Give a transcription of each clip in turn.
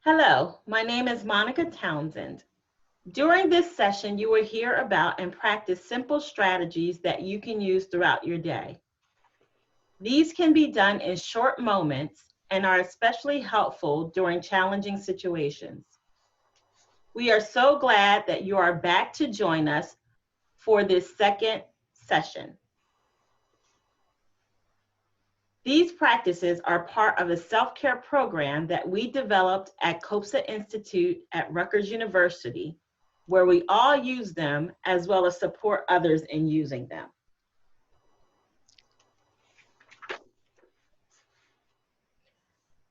Hello, my name is Monica Townsend. During this session, you will hear about and practice simple strategies that you can use throughout your day. These can be done in short moments and are especially helpful during challenging situations. We are so glad that you are back to join us for this second session. These practices are part of a self-care program that we developed at COPSA Institute at Rutgers University, where we all use them as well as support others in using them.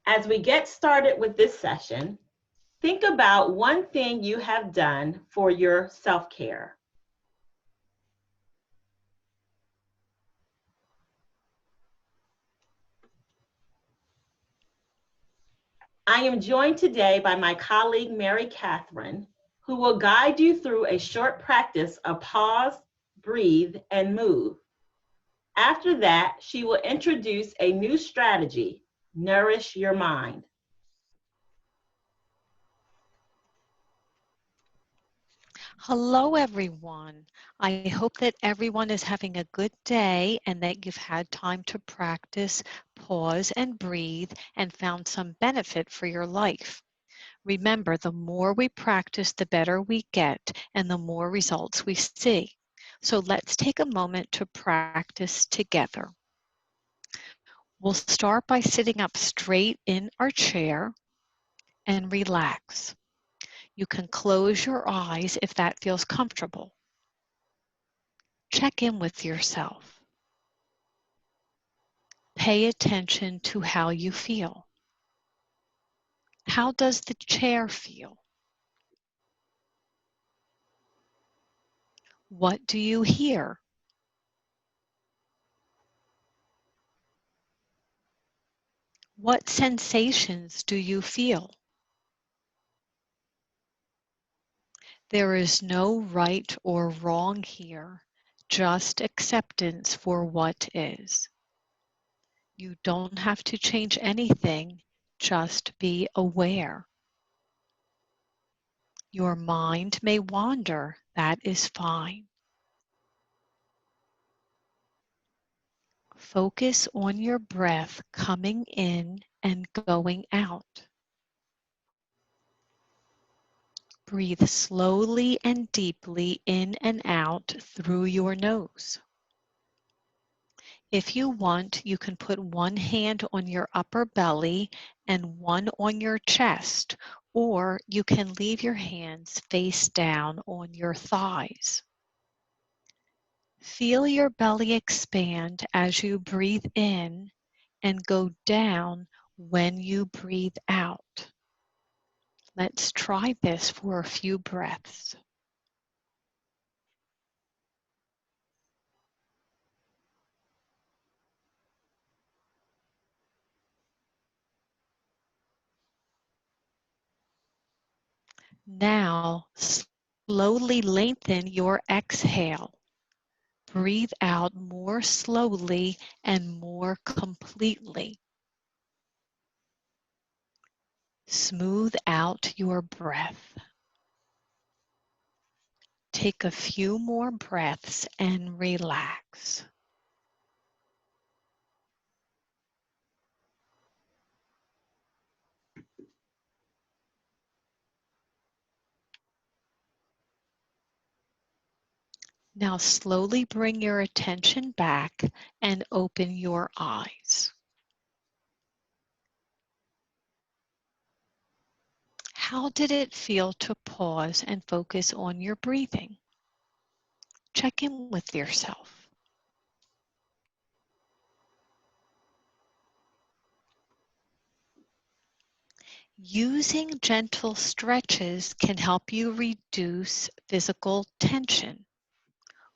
As we get started with this session, think about one thing you have done for your self-care. I am joined today by my colleague, Mary Catherine, who will guide you through a short practice of pause, breathe, and move. After that, she will introduce a new strategy, Nourish Your Mind. Hello, everyone. I hope that everyone is having a good day and that you've had time to practice, pause, and breathe and found some benefit for your life. Remember, the more we practice, the better we get and the more results we see. So let's take a moment to practice together. We'll start by sitting up straight in our chair and relax. You can close your eyes if that feels comfortable. Check in with yourself. Pay attention to how you feel. How does the chair feel? What do you hear? What sensations do you feel? There is no right or wrong here, just acceptance for what is. You don't have to change anything, just be aware. Your mind may wander, that is fine. Focus on your breath coming in and going out. Breathe slowly and deeply in and out through your nose. If you want, you can put one hand on your upper belly and one on your chest, or you can leave your hands face down on your thighs. Feel your belly expand as you breathe in and go down when you breathe out. Let's try this for a few breaths. Now, slowly lengthen your exhale. Breathe out more slowly and more completely. Smooth out your breath. Take a few more breaths and relax. Now slowly bring your attention back and open your eyes. How did it feel to pause and focus on your breathing? Check in with yourself. Using gentle stretches can help you reduce physical tension.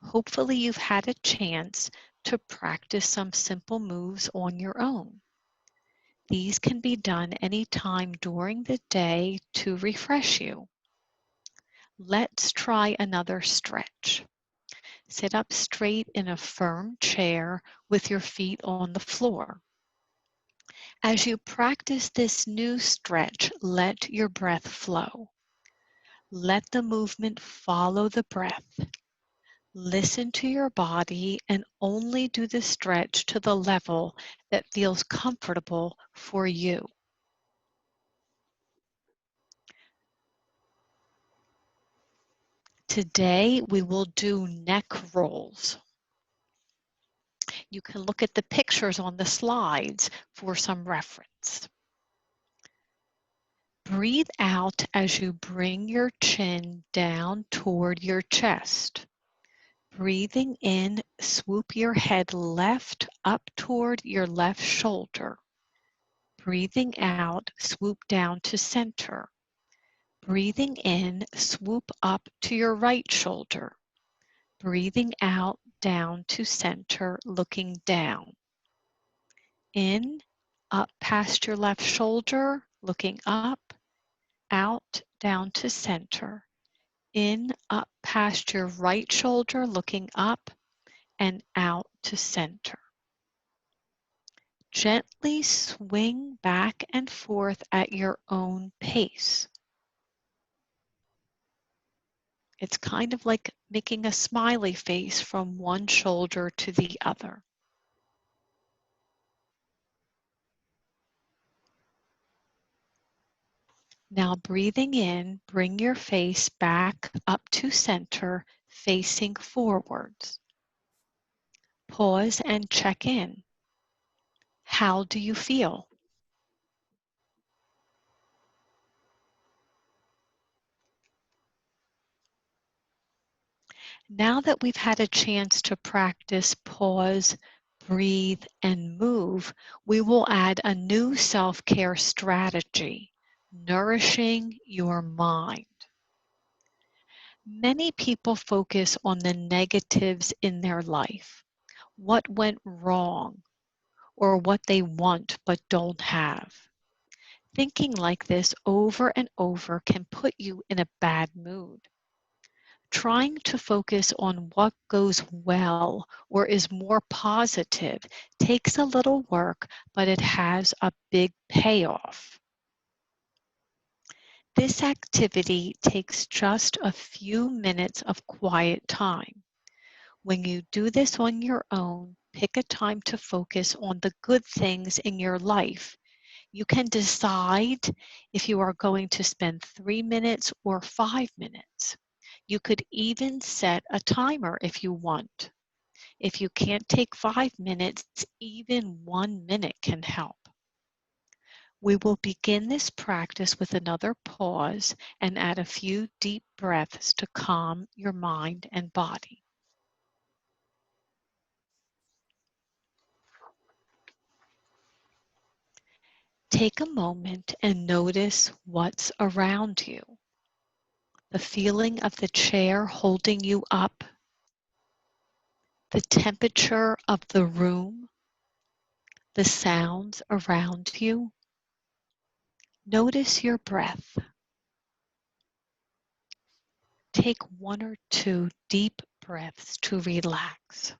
Hopefully you've had a chance to practice some simple moves on your own. These can be done anytime during the day to refresh you. Let's try another stretch. Sit up straight in a firm chair with your feet on the floor. As you practice this new stretch, let your breath flow. Let the movement follow the breath. Listen to your body and only do the stretch to the level that feels comfortable for you. Today, we will do neck rolls. You can look at the pictures on the slides for some reference. Breathe out as you bring your chin down toward your chest. Breathing in, swoop your head left up toward your left shoulder. Breathing out, swoop down to center. Breathing in, swoop up to your right shoulder. Breathing out, down to center, looking down. In, up past your left shoulder, looking up. Out, down to center. In, up past your right shoulder, looking up, and out to center. Gently swing back and forth at your own pace. It's kind of like making a smiley face from one shoulder to the other. Now breathing in, bring your face back up to center, facing forwards. Pause and check in. How do you feel? Now that we've had a chance to practice pause, breathe, and move, we will add a new self-care strategy, nourishing your mind. Many people focus on the negatives in their life, what went wrong, or what they want but don't have. Thinking like this over and over can put you in a bad mood. Trying to focus on what goes well or is more positive takes a little work, but it has a big payoff. This activity takes just a few minutes of quiet time. When you do this on your own, pick a time to focus on the good things in your life. You can decide if you are going to spend 3 minutes or 5 minutes. You could even set a timer if you want. If you can't take 5 minutes, even 1 minute can help. We will begin this practice with another pause and add a few deep breaths to calm your mind and body. Take a moment and notice what's around you. The feeling of the chair holding you up, the temperature of the room, the sounds around you. Notice your breath. Take 1 or 2 deep breaths to relax.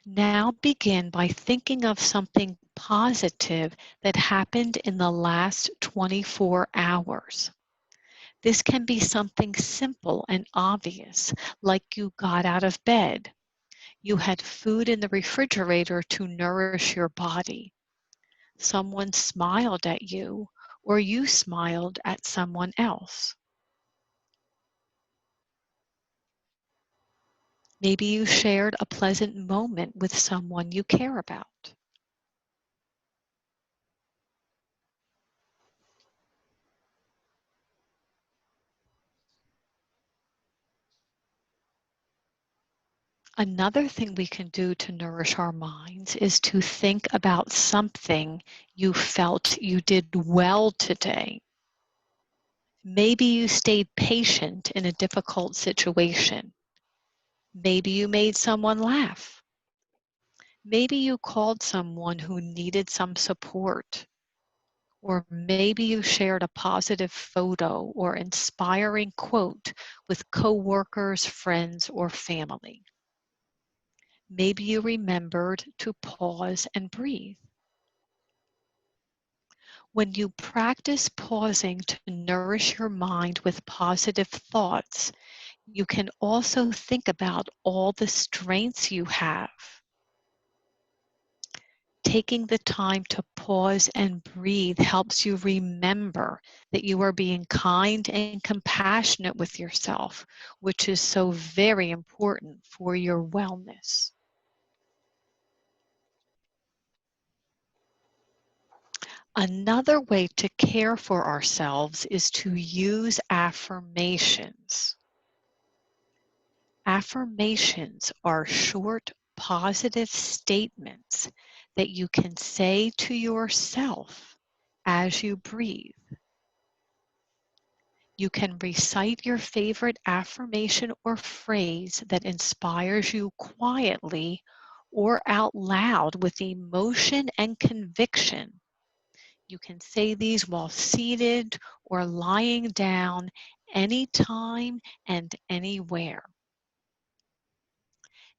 Now begin by thinking of something positive that happened in the last 24 hours. This can be something simple and obvious, like you got out of bed. You had food in the refrigerator to nourish your body. Someone smiled at you, or you smiled at someone else. Maybe you shared a pleasant moment with someone you care about. Another thing we can do to nourish our minds is to think about something you felt you did well today. Maybe you stayed patient in a difficult situation. Maybe you made someone laugh. Maybe you called someone who needed some support. Or maybe you shared a positive photo or inspiring quote with coworkers, friends, or family. Maybe you remembered to pause and breathe. When you practice pausing to nourish your mind with positive thoughts, you can also think about all the strengths you have. Taking the time to pause and breathe helps you remember that you are being kind and compassionate with yourself, which is so very important for your wellness. Another way to care for ourselves is to use affirmations. Affirmations are short, positive statements that you can say to yourself as you breathe. You can recite your favorite affirmation or phrase that inspires you quietly or out loud with emotion and conviction. You can say these while seated or lying down anytime and anywhere.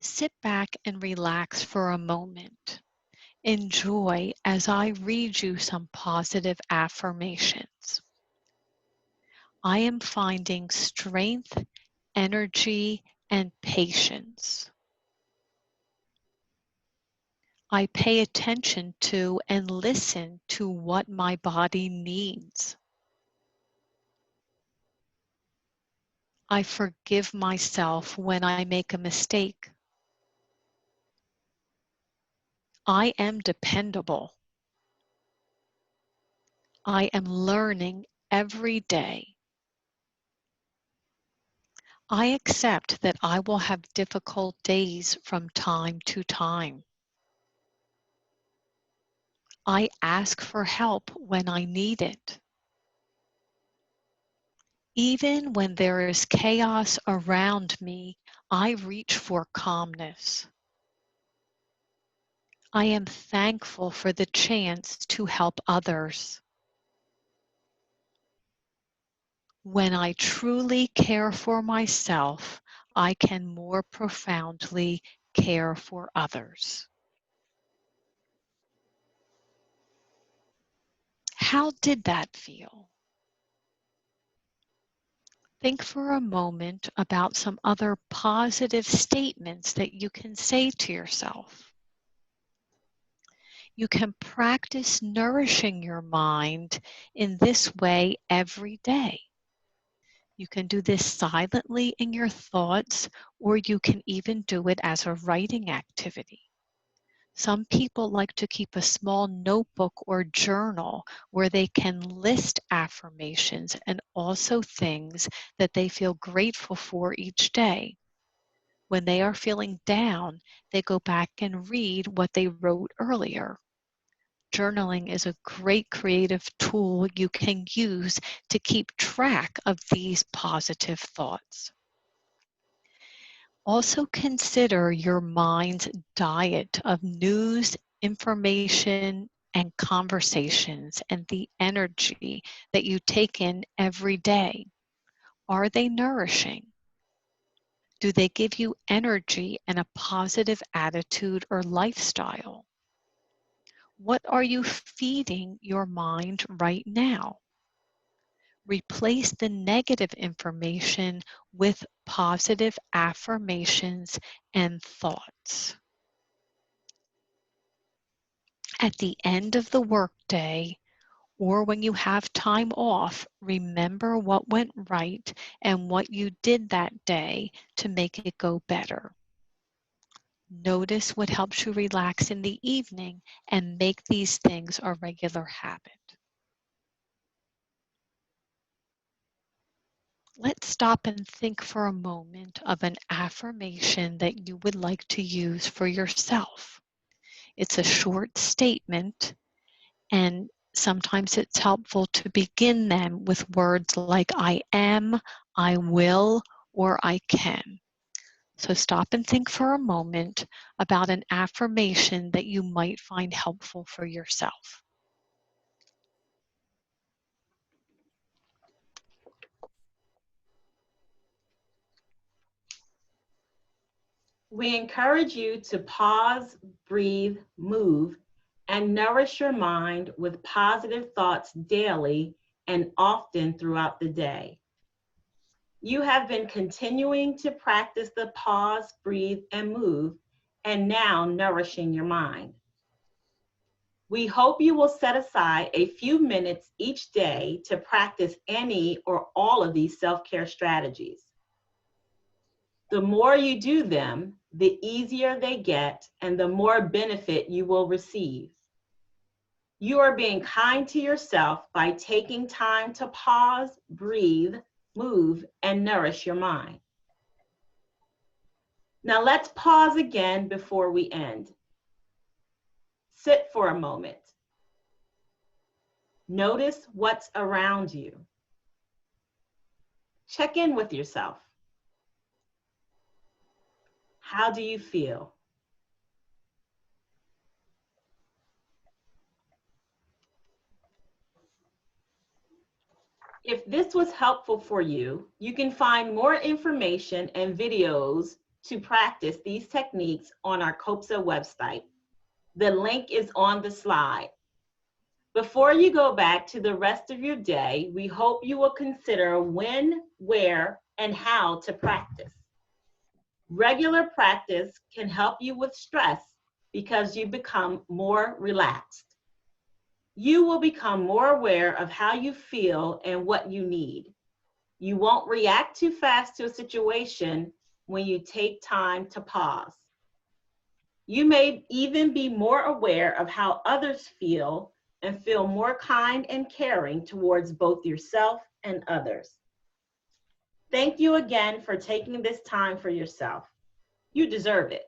Sit back and relax for a moment. Enjoy as I read you some positive affirmations. I am finding strength, energy, and patience. I pay attention to and listen to what my body needs. I forgive myself when I make a mistake. I am dependable. I am learning every day. I accept that I will have difficult days from time to time. I ask for help when I need it. Even when there is chaos around me, I reach for calmness. I am thankful for the chance to help others. When I truly care for myself, I can more profoundly care for others. How did that feel? Think for a moment about some other positive statements that you can say to yourself. You can practice nourishing your mind in this way every day. You can do this silently in your thoughts, or you can even do it as a writing activity. Some people like to keep a small notebook or journal where they can list affirmations and also things that they feel grateful for each day. When they are feeling down, they go back and read what they wrote earlier. Journaling is a great creative tool you can use to keep track of these positive thoughts. Also consider your mind's diet of news, information, and conversations and the energy that you take in every day. Are they nourishing? Do they give you energy and a positive attitude or lifestyle? What are you feeding your mind right now? Replace the negative information with positive affirmations and thoughts. At the end of the workday, or when you have time off, remember what went right and what you did that day to make it go better. Notice what helps you relax in the evening and make these things a regular habit. Let's stop and think for a moment of an affirmation that you would like to use for yourself. It's a short statement, and sometimes it's helpful to begin them with words like I am, I will, or I can. So stop and think for a moment about an affirmation that you might find helpful for yourself. We encourage you to pause, breathe, move, and nourish your mind with positive thoughts daily and often throughout the day. You have been continuing to practice the pause, breathe, and move, and now nourishing your mind. We hope you will set aside a few minutes each day to practice any or all of these self-care strategies. The more you do them, the easier they get and the more benefit you will receive. You are being kind to yourself by taking time to pause, breathe, move, and nourish your mind. Now let's pause again before we end. Sit for a moment. Notice what's around you. Check in with yourself. How do you feel? If this was helpful for you, you can find more information and videos to practice these techniques on our COPSA website. The link is on the slide. Before you go back to the rest of your day, we hope you will consider when, where, and how to practice. Regular practice can help you with stress because you become more relaxed. You will become more aware of how you feel and what you need. You won't react too fast to a situation when you take time to pause. You may even be more aware of how others feel and feel more kind and caring towards both yourself and others. Thank you again for taking this time for yourself. You deserve it.